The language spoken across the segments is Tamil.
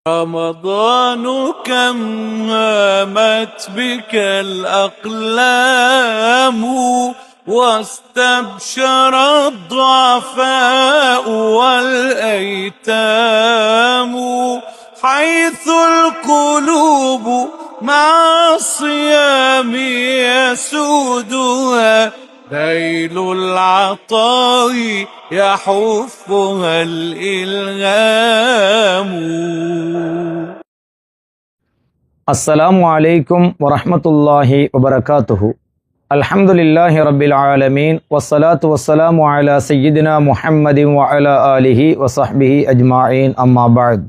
رمضان كم هامت بك الأقلام واستبشر الضعفاء والأيتام حيث القلوب مع الصيام يسودها ذيل العطاء يحفها الإلهام. السلام عليكم ورحمة الله وبركاته. الحمد لله رب العالمين والصلاة والسلام على سيدنا محمد وعلى آله وصحبه أجمعين أما بعد.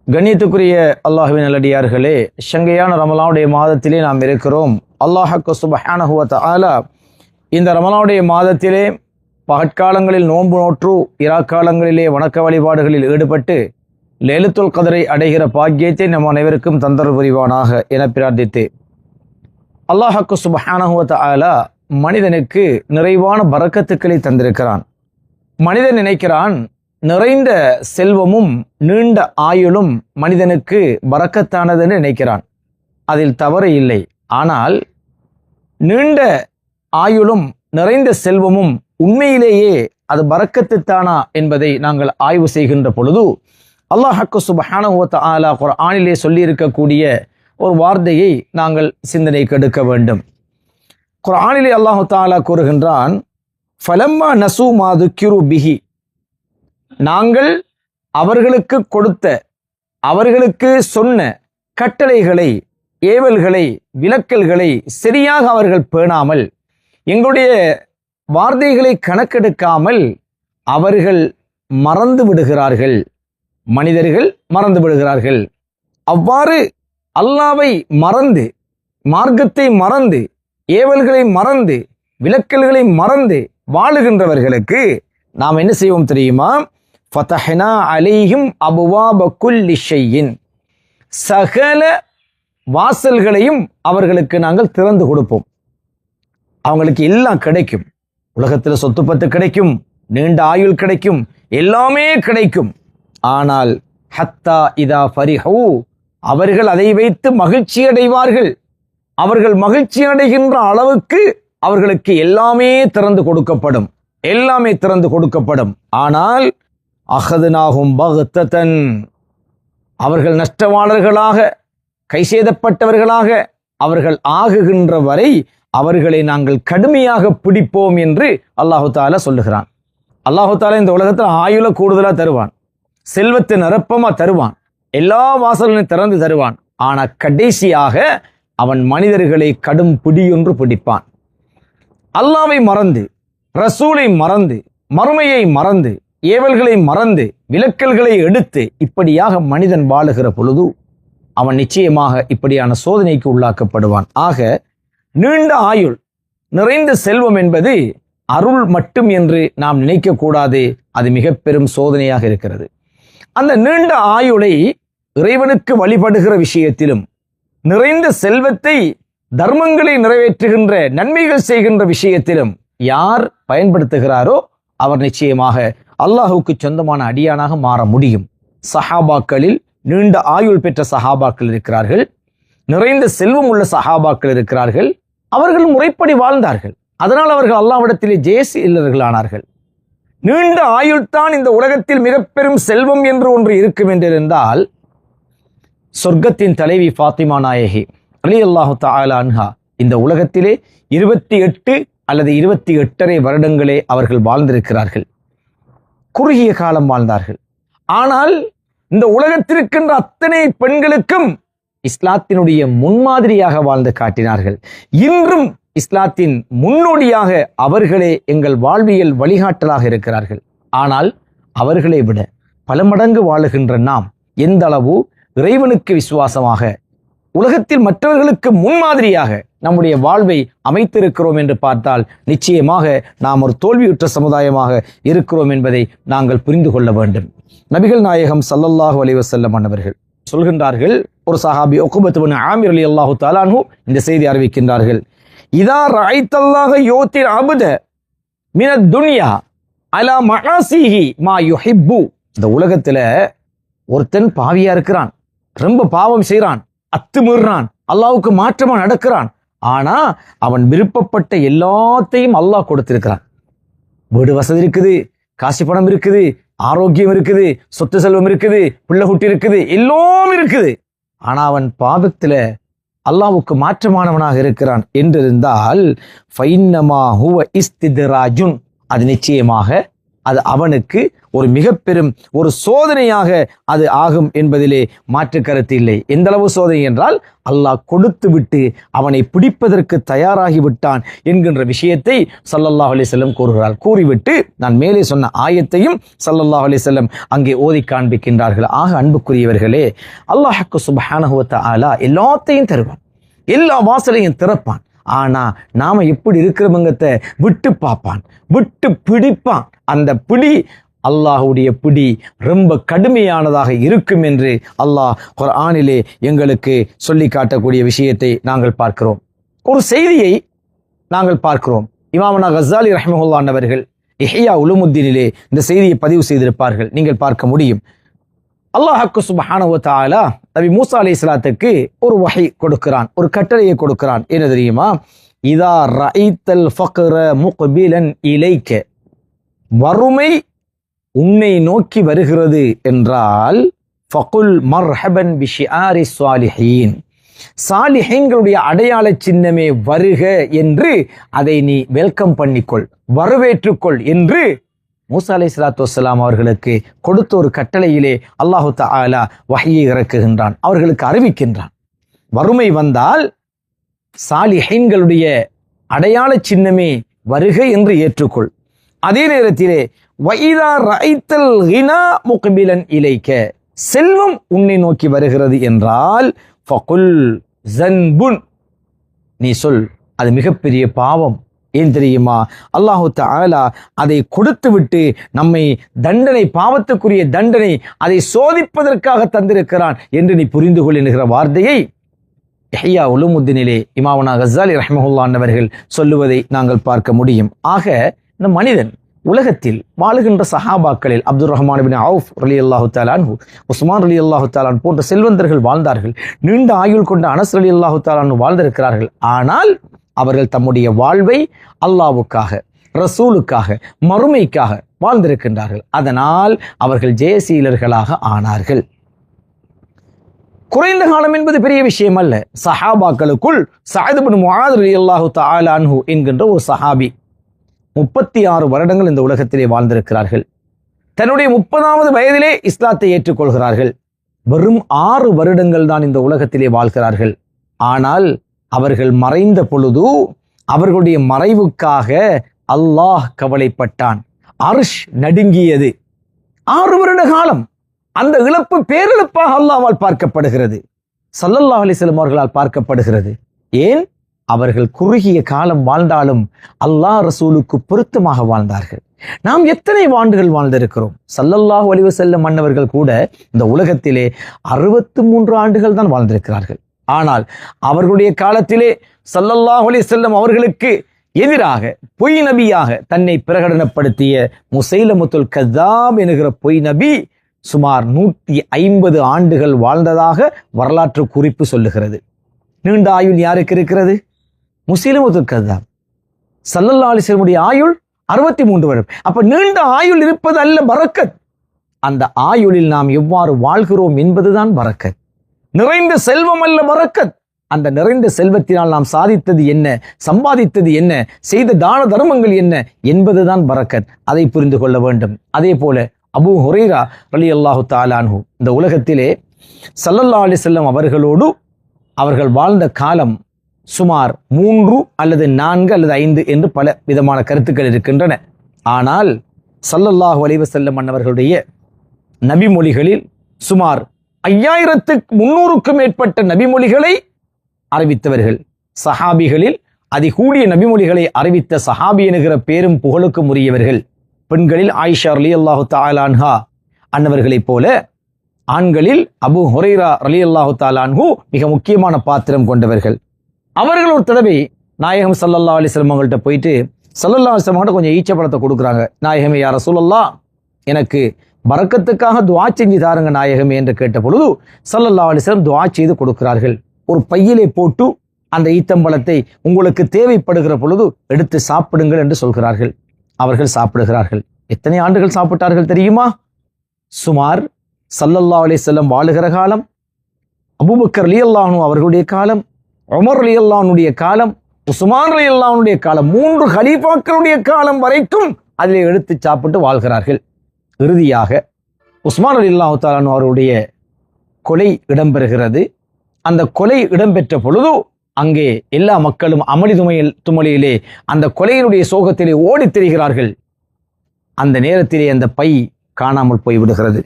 கண்ணியத்துக்குரிய அல்லாஹ்வின் நல்லடியார்களே, சங்கையான ரமலானுடைய மாதத்திலே நாம் இருக்கிறோம். அல்லாஹ் சுப்ஹானஹு வ தஆலா இந்த ரமலானுடைய மாதத்திலே பகற்காலங்களில் நோன்பு நோற்று இராக்காலங்களிலே வணக்க வழிபாடுகளில் ஈடுபட்டு லைலத்துல் கத்ரை அடைகிற பாக்கியத்தை நம் அனைவருக்கும் தந்தர் புரிவானாக என பிரார்த்தித்து, அல்லாஹ் சுப்ஹானஹு வ தஆலா மனிதனுக்கு நிறைவான பரக்கத்துக்களை தந்திருக்கிறான். மனிதன் நினைக்கிறான் நிறைந்த செல்வமும் நீண்ட ஆயுளும் மனிதனுக்கு பரக்கத்தானதுன்னு நினைக்கிறான். அதில் தவறு இல்லை. ஆனால் நீண்ட ஆயுளும் நிறைந்த செல்வமும் உண்மையிலேயே அது பரக்கத்துத்தானா என்பதை நாங்கள் ஆய்வு செய்கின்ற பொழுது அல்லாஹ் சுப்ஹானஹு வ தஆலா குர்ஆனிலே சொல்லியிருக்கக்கூடிய ஒரு வார்த்தையை நாங்கள் சிந்தனைக்கு எடுக்க வேண்டும். குர்ஆனிலே அல்லாஹ் தஆலா கூறுகின்றான், ஃபலம்மா நசூ மா துக்கிரு பிஹி, நாங்கள் அவர்களுக்கு கொடுத்த அவர்களுக்கு சொன்ன கட்டளைகளை ஏவல்களை விலக்கல்களை சரியாக அவர்கள் பேணாமல் எங்களுடைய வார்த்தைகளை கணக்கெடுக்காமல் அவர்கள் மறந்து விடுகிறார்கள். மனிதர்கள் மறந்து விடுகிறார்கள். அவ்வாறு அல்லாஹ்வை மறந்து மார்க்கத்தை மறந்து ஏவல்களை மறந்து விலக்கல்களை மறந்து வாழுகின்றவர்களுக்கு நாம் என்ன செய்வோம் தெரியுமா? ஃபதஹ்னா அலைஹிம் அபுவாப குல்லி ஷைஇன், சகல வாசல்களையும் அவர்களுக்கு நாங்கள் திறந்து கொடுப்போம். அவங்களுக்கு எல்லாம் கிடைக்கும். உலகத்தில் சொத்து பத்து கிடைக்கும், நீண்ட ஆயுள் கிடைக்கும், எல்லாமே கிடைக்கும். ஆனால் ஹத்தா இதா ஃபரிஹு, அவர்கள் அதை வைத்து மகிழ்ச்சி அடைவார்கள். அவர்கள் மகிழ்ச்சி அடைகின்ற அளவுக்கு அவர்களுக்கு எல்லாமே திறந்து கொடுக்கப்படும், எல்லாமே திறந்து கொடுக்கப்படும். ஆனால் அஹதுனாஹும் பக்ததன், அவர்கள் நஷ்டவாளர்களாக கைசேதப்பட்டவர்களாக அவர்கள் ஆகுகின்ற வரை அவர்களை நாங்கள் கடுமையாக பிடிப்போம் என்று அல்லாஹு தஆலா சொல்லுகிறான். அல்லாஹு தஆலா இந்த உலகத்தில் ஆயுள கூடுதலா தருவான், செல்வத்தை நிரப்பமா தருவான், எல்லா வாசல்களையும் திறந்து தருவான். ஆனால் கடைசியாக அவன் மனிதர்களை கடும் பிடியொன்று பிடிப்பான். அல்லாஹ்வை மறந்து ரசூலை மறந்து மறுமையை மறந்து ஏவல்களை மறந்து விலக்கல்களை எடுத்து இப்படியாக மனிதன் வாழுகிற பொழுது அவன் நிச்சயமாக இப்படியான சோதனைக்கு உள்ளாக்கப்படுவான். ஆக நீண்ட ஆயுள் நிறைந்த செல்வம் என்பது அருள் மட்டும் என்று நாம் நினைக்கக்கூடாது. அது மிக பெரும் சோதனையாக இருக்கிறது. அந்த நீண்ட ஆயுளை இறைவனுக்கு வழிபடுகிற விஷயத்திலும் நிறைந்த செல்வத்தை தர்மங்களை நிறைவேற்றுகின்ற நன்மைகள் செய்கின்ற விஷயத்திலும் யார் பயன்படுத்துகிறாரோ அவர் நிச்சயமாக அல்லாஹுக்கு சொந்தமான அடியானாக மாற முடியும். சஹாபாக்களில் நீண்ட ஆயுள் பெற்ற சஹாபாக்கள் இருக்கிறார்கள், நிறைந்த செல்வம் உள்ள சஹாபாக்கள் இருக்கிறார்கள். அவர்கள் முறைப்படி வாழ்ந்தார்கள். அதனால் அவர்கள் அல்லாஹ்விடத்திலே ஜெயசீலர்களானார்கள். நீண்ட ஆயுள்தான் இந்த உலகத்தில் மிக பெரும் செல்வம் என்று ஒன்று இருக்கும் என்றிருந்தால் சொர்க்கத்தின் தலைவி ஃபாத்திமா நாயகி ரலியல்லாஹு தஆலா அன்ஹா இந்த உலகத்திலே 28 அல்லது 28.5 வருடங்களே அவர்கள் வாழ்ந்திருக்கிறார்கள். குறுகிய காலம் வாழ்ந்தார்கள். ஆனால் இந்த உலகத்திற்கின்ற அத்தனை பெண்களுக்கும் இஸ்லாத்தினுடைய முன்மாதிரியாக வாழ்ந்து காட்டினார்கள். இன்றும் இஸ்லாத்தின் முன்னோடியாக அவர்களே எங்கள் வாழ்வியல் வழிகாட்டலாக இருக்கிறார்கள். ஆனால் அவர்களை விட பல மடங்கு வாழுகின்ற நாம் எந்த அளவு இறைவனுக்கு விசுவாசமாக உலகத்தில் மற்றவர்களுக்கு முன்மாதிரியாக நம்முடைய வாழ்வை அமைத்திருக்கிறோம் என்று பார்த்தால் நிச்சயமாக நாம் ஒரு தோல்வியுற்ற சமுதாயமாக இருக்கிறோம் என்பதை நாங்கள் புரிந்து கொள்ள வேண்டும். நபிகள் நாயகம் ஸல்லல்லாஹு அலைஹி வஸல்லம் அவர்கள் சொல்கின்றார்கள், ஒரு சஹாபி உக்பத் இப்னு ஆமிர் ரலியல்லாஹு தஆலா அன்ஹு இந்த செய்தி அறிவிக்கின்றார்கள், இதா ரஅய்தல்லாஹ யூத்தில் அப்த மினத் துன்யா அலா மஆசிஹி மா யுஹிப்பு. இந்த உலகத்துல ஒருத்தன் பாவியா இருக்கிறான், ரொம்ப பாவம் செய்கிறான், அத்துமீறான், அல்லாஹ்வுக்கு மாற்றமா நடக்கிறான். ஆனா அவன் விருப்பப்பட்ட எல்லாத்தையும் அல்லாஹ் கொடுத்திருக்கிறான். வீடு வசதி இருக்குது, காசு பணம் இருக்குது, ஆரோக்கியம் இருக்குது, சொத்து செல்வம் இருக்குது, பிள்ளை குட்டி இருக்குது, எல்லாம் இருக்குது. ஆனா அவன் பாவத்துல அல்லாஹ்வுக்கு மாற்றமானவனாக இருக்கிறான் என்றிருந்தால் ஃபைன்னமா ஹுவ இஸ்தித்ராஜுன், அது நிச்சயமாக அது அவனுக்கு ஒரு மிக பெரும் ஒரு சோதனையாக அது ஆகும் என்பதிலே மாற்று கருத்து இல்லை. எந்த அளவு சோதனை என்றால் அல்லாஹ் கொடுத்து விட்டு அவனை பிடிப்பதற்கு தயாராகி விட்டான் என்கின்ற விஷயத்தை ஸல்லல்லாஹு அலைஹி வஸல்லம் கூறுகிறார். கூறிவிட்டு நான் மேலே சொன்ன ஆயத்தையும் ஸல்லல்லாஹு அலைஹி வஸல்லம் அங்கே ஓதி காண்பிக்கின்றார்கள். ஆக அன்புக்குரியவர்களே, அல்லாஹ் சுப்ஹானஹு வ தஆலா எல்லாத்தையும் தருவான், எல்லா வாசலையும் திறப்பான். ஆனா நாம எப்படி இருக்கிறவங்கத்தை விட்டு பார்ப்பான், விட்டு பிடிப்பான். அந்த பிடி அல்லாஹ்வுடைய பிடி ரொம்ப கடுமையானதாக இருக்கும் என்று அல்லாஹ் குர்ஆனிலே எங்களுக்கு சொல்லி காட்டக்கூடிய விஷயத்தை நாங்கள் பார்க்கிறோம். ஒரு செய்தியை நாங்கள் பார்க்கிறோம். இமாமுனா கஸ்ஸாலி ரஹ்மத்துல்லாஹி அவர்கள் இஹ்யா உலூமுத்தீனிலே இந்த செய்தியை பதிவு செய்திருப்பார்கள், நீங்கள் பார்க்க முடியும். அல்லாஹ் சுப்ஹானஹு வ தஆலா நபி மூசா அலைஹிஸ்ஸலாத்துக்கு ஒரு வஹி கொடுக்கிறான், ஒரு கட்டளையை கொடுக்கிறான். என்ன தெரியுமா? இதா ரஐத்தல் ஃபக்ர முக்பிலன் இலைக்க, வறுமை உன்னை நோக்கி வருகிறது என்றால் ஃபகுல் மர்ஹபன் பிஷிஆரி ஸாலிஹீன், சாலிஹீன்களுடைய அடையாள சின்னமே வருக என்று அதை நீ வெல்கம் பண்ணிக்கொள், வரவேற்றுக்கொள் என்று மூசா அலைஹிஸ்ஸலாத்து வஸ்ஸலாம் அவர்களுக்கு கொடுத்த ஒரு கட்டளையிலே அல்லாஹு தஆலா வஹ்யை இறக்குகின்றான், அவர்களுக்கு அறிவிக்கின்றான். வறுமை வந்தால் சாலிஹீன்களுடைய அடையாள சின்னமே வருக என்று ஏற்றுக்கொள். அதே நேரத்திலே வைதா ரஐத்தல் கினா முக்பிலன் இலைக்க, செல்வம் உன்னை நோக்கி வருகிறது என்றால் ஃபகுல் ஸன்புன், நீ சொல் அது மிகப்பெரிய பாவம். ஏன் தெரியுமா? அல்லாஹு தஆலா அதை கொடுத்து விட்டு நம்மை தண்டனை, பாவத்துக்குரிய தண்டனை அதை சோதிப்பதற்காக தந்திருக்கிறான் என்று நீ புரிந்து கொள் என்கிற வார்த்தையை இஹ்யா உலூமுத்தீனிலே இமாமுனா கஸ்ஸாலி ரஹ்மத்துல்லாஹி அவர்கள் சொல்லுவதை நாங்கள் பார்க்க முடியும். ஆக இந்த மனிதன் உலகத்தில் வாழுகின்ற சஹாபாக்களில் அப்துர் ரஹ்மான் இப்னு அவுஃப் ரலியல்லாஹு தஆலா அன்ஹு, உஸ்மான் ரலியல்லாஹு தஆலா அன்ஹு போன்ற செல்வந்தர்கள் வாழ்ந்தார்கள். நீண்ட ஆயுள் கொண்ட அனஸ் ரலியல்லாஹு தஆலா அன்ஹு வாழ்ந்திருக்கிறார்கள். ஆனால் அவர்கள் தம்முடைய வாழ்வை அல்லாஹ்வுக்காக, ரசூலுக்காக, மறுமைக்காக வாழ்ந்திருக்கின்றார்கள். அதனால் அவர்கள் ஜெயசீலர்களாக ஆனார்கள். குறைந்த காலம் என்பது பெரிய விஷயம் அல்ல. சஹாபாக்களுக்குள் சஅத் இப்னு முஆத் ரலியல்லாஹு தஆலா அன்ஹு என்கின்ற ஒரு சஹாபி 36 வருடங்கள் இந்த உலகத்திலே வாழ்ந்திருக்கிறார்கள். தன்னுடைய 30வது வயதிலே இஸ்லாத்தை ஏற்றுக்கொள்கிறார்கள். வெறும் 6 வருடங்கள் தான் இந்த உலகத்திலே வாழ்கிறார்கள். ஆனால் அவர்கள் மறைந்த பொழுது அவர்களுடைய மறைவுக்காக அல்லாஹ் கவலைப்பட்டான், அர்ஷ் நடுங்கியது. 6 வருட காலம் அந்த இழப்பு பேரிழப்பாக அல்லாஹ்வால் பார்க்கப்படுகிறது, ஸல்லல்லாஹு அலைஹி வஸல்லம் அவர்களால் பார்க்கப்படுகிறது. ஏன்? அவர்கள் குறுகிய காலம் வாழ்ந்தாலும் அல்லாஹ் ரசூலுக்கு பொருத்தமாக வாழ்ந்தார்கள். நாம் எத்தனை ஆண்டுகள் வாழ்ந்திருக்கிறோம்? ஸல்லல்லாஹு அலைஹி வஸல்லம் மன்னவர்கள் கூட இந்த உலகத்திலே 63 ஆண்டுகள் தான் வாழ்ந்திருக்கிறார்கள். ஆனால் அவர்களுடைய காலத்திலே ஸல்லல்லாஹு அலைஹி வஸல்லம் அவர்களுக்கு எதிராக பொய் நபியாக தன்னை பிரகடனப்படுத்திய முஸைலமத்துல் கஸ்ஸாப் என்கிற பொய் நபி சுமார் 150 ஆண்டுகள் வாழ்ந்ததாக வரலாற்று குறிப்பு சொல்லுகிறது. நீண்ட ஆயுள் யாருக்கு இருக்கிறது? முஸைலமத்துல் கஸ்ஸாப். ஸல்லல்லாஹு அலைஹி வஸல்லம் ஆயுள் 63 வருடம். அப்ப நீண்ட ஆயுள் இருப்பது அல்ல பரக்கத், அந்த ஆயுளில் நாம் எவ்வாறு வாழ்கிறோம் என்பதுதான் பரக்கத். நிறைந்த செல்வம் அல்ல பரக்கத், அந்த நிறைந்த செல்வத்தினால் நாம் சாதித்தது என்ன, சம்பாதித்தது என்ன, செய்த தான தர்மங்கள் என்ன என்பதுதான் பரக்கத். அதை புரிந்து கொள்ள வேண்டும். அதே போல அபூ ஹுரைரா ரலியல்லாஹு தஆலா அன்ஹு இந்த உலகத்திலே ஸல்லல்லாஹு அலைஹி வஸல்லம் அவர்களோடு அவர்கள் வாழ்ந்த காலம் சுமார் 3 அல்லது 4 அல்லது 5 என்று பல விதமான கருத்துக்கள் இருக்கின்றன. ஆனால் ஸல்லல்லாஹு அலைஹி வஸல்லம் அன்னவர்களுடைய நபிமொழிகளில் சுமார் 5300க்கும் மேற்பட்ட நபிமொழிகளை அறிவித்தவர்கள். சஹாபிகளில் அதிகூடிய நபிமொழிகளை அறிவித்த சஹாபி என்கிற பேரும் புகழுக்கும் உரியவர்கள். பெண்களில் ஆயிஷா ரலியல்லாஹு தஆலா அன்ஹா அன்னவர்களைப் போல, ஆண்களில் அபூ ஹுரைரா ரலியல்லாஹு தஆலா அன்ஹு மிக முக்கியமான பாத்திரம் கொண்டவர்கள். அவர்கள் ஒரு தடவை நாயகம் ஸல்லல்லாஹு அலைஹி வஸல்லம் அவங்கள்ட்ட போயிட்டு ஸல்லல்லாஹு அலைஹி வஸல்லம் கொஞ்சம் ஈச்சப்பழத்தை கொடுக்குறாங்க. நாயகமே யா ரசூலல்லாஹ், எனக்கு பரக்கத்துக்காக துஆ செஞ்சு தாருங்க நாயகமே என்று கேட்ட பொழுது ஸல்லல்லாஹு அலைஹி வஸல்லம் துஆ செய்து கொடுக்கிறார்கள். ஒரு பையிலே போட்டு அந்த ஈத்தம்பழத்தை உங்களுக்கு தேவைப்படுகிற பொழுது எடுத்து சாப்பிடுங்கள் என்று சொல்கிறார்கள். அவர்கள் சாப்பிடுகிறார்கள். எத்தனை ஆண்டுகள் சாப்பிட்டார்கள் தெரியுமா? சுமார் ஸல்லல்லாஹு அலைஹி வஸல்லம் வாழுகிற காலம், அபூபக்கர் ரலியல்லாஹு அன்ஹு அவர்களுடைய காலம், உமர் ரலியல்லாஹு அன்ஹுடைய காலம், உஸ்மான் ரலியல்லாஹு அன்ஹுடைய காலம், 3 கலீஃபாக்களுடைய காலம் வரைக்கும் அதிலே எடுத்து சாப்பிட்டு வாழ்கிறார்கள். இறுதியாக உஸ்மான் ரலியல்லாஹு தஆலா அன்ஹு அவருடைய கொலை இடம்பெறுகிறது. அந்த கொலை இடம்பெற்ற பொழுது அங்கே எல்லா மக்களும் அமளி துமளியிலே அந்த கொலையினுடைய சோகத்திலே ஓடித் திரிகிறார்கள். அந்த நேரத்திலே அந்த பை காணாமல் போய்விடுகிறது.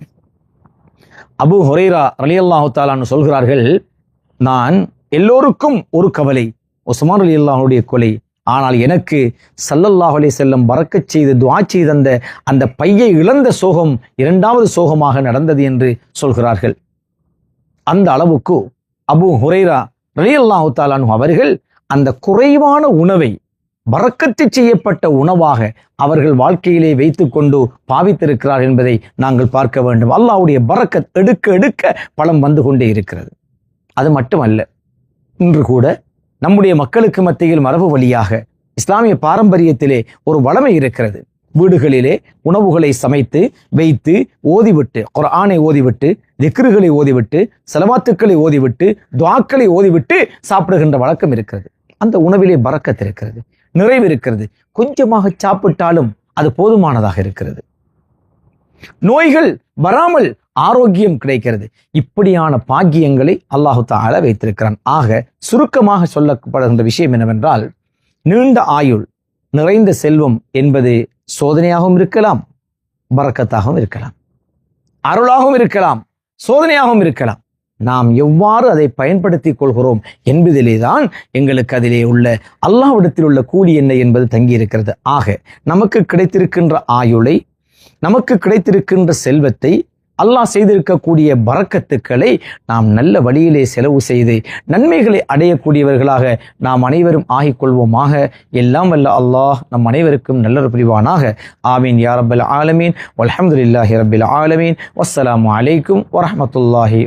அபூ ஹுரைரா ரலியல்லாஹு தஆலா அன்ஹு சொல்கிறார்கள், நான் எல்லோருக்கும் ஒரு கவலை, உஸ்மான் ரலியல்லாஹுடைய கொலை. ஆனால் எனக்கு ஸல்லல்லாஹு அலைஹி வஸல்லம் பரக்கத் செய்து துஆ செய்த அந்த பையை இழந்த சோகம் 2வது சோகமாக நடந்தது என்று சொல்கிறார்கள். அந்த அளவுக்கு அபூ ஹுரைரா ரலியல்லாஹு தஆலா அன்ஹு அவர்கள் அந்த குறைவான உணவை பரக்கத்து செய்யப்பட்ட உணவாக அவர்கள் வாழ்க்கையிலே வைத்துக்கொண்டு பாவித்திருக்கிறார் என்பதை நாங்கள் பார்க்க வேண்டும். அல்லாஹ்வுடைய பரக்கத் எடுக்க எடுக்க பலம் வந்து கொண்டே இருக்கிறது. அது மட்டுமல்ல, இன்று கூட நம்முடைய மக்களுக்கு மத்தியில் மரபு வழியாக இஸ்லாமிய பாரம்பரியத்திலே ஒரு வளமை இருக்கிறது. வீடுகளிலே உணவுகளை சமைத்து வைத்து ஓதிவிட்டு, குர்ஆனை ஓதிவிட்டு, திக்ருகளை ஓதிவிட்டு, ஸலவாத்துக்களை ஓதிவிட்டு, துஆக்களை ஓதிவிட்டு சாப்பிடுகின்ற வழக்கம் இருக்கிறது. அந்த உணவிலே பரக்கத் இருக்கிறது, நிறைவு இருக்கிறது. கொஞ்சமாக சாப்பிட்டாலும் அது போதுமானதாக இருக்கிறது. நோய்கள் வராமல் ஆரோக்கியம் கிடைக்கிறது. இப்படியான பாக்கியங்களை அல்லாஹு தஆலா வைத்திருக்கிறான். ஆக சுருக்கமாக சொல்லப்படுகின்ற விஷயம் என்னவென்றால், நீண்ட ஆயுள், நிறைந்த செல்வம் என்பது சோதனையாகவும் இருக்கலாம், பரக்கத்தாகவும் இருக்கலாம், அருளாகவும் இருக்கலாம், சோதனையாகவும் இருக்கலாம். நாம் எவ்வாறு அதை பயன்படுத்திக் கொள்கிறோம் என்பதிலே தான் எங்களுக்கு அதிலே உள்ள அல்லாஹ்விடத்தில் உள்ள கூலி என்ன என்பது தங்கியிருக்கிறது. ஆக நமக்கு கிடைத்திருக்கின்ற ஆயுளை, நமக்கு கிடைத்திருக்கின்ற செல்வத்தை, அல்லாஹ் செய்திருக்கக்கூடிய பரக்கத்துக்களை நாம் நல்ல வழியிலே செலவு செய்து நன்மைகளை அடையக்கூடியவர்களாக நாம் அனைவரும் ஆகிக்கொள்வோமாக. எல்லாம் வல்ல அல்லாஹ் நம் அனைவருக்கும் நல்லொரு புரிவானாக. ஆமீன் யா ரப்பல் ஆலமீன். வல்ஹம்துலில்லாஹி ரப்பில் ஆலமீன். வஸ்ஸலாமு அலைக்கும் வரஹ்மத்துல்லாஹி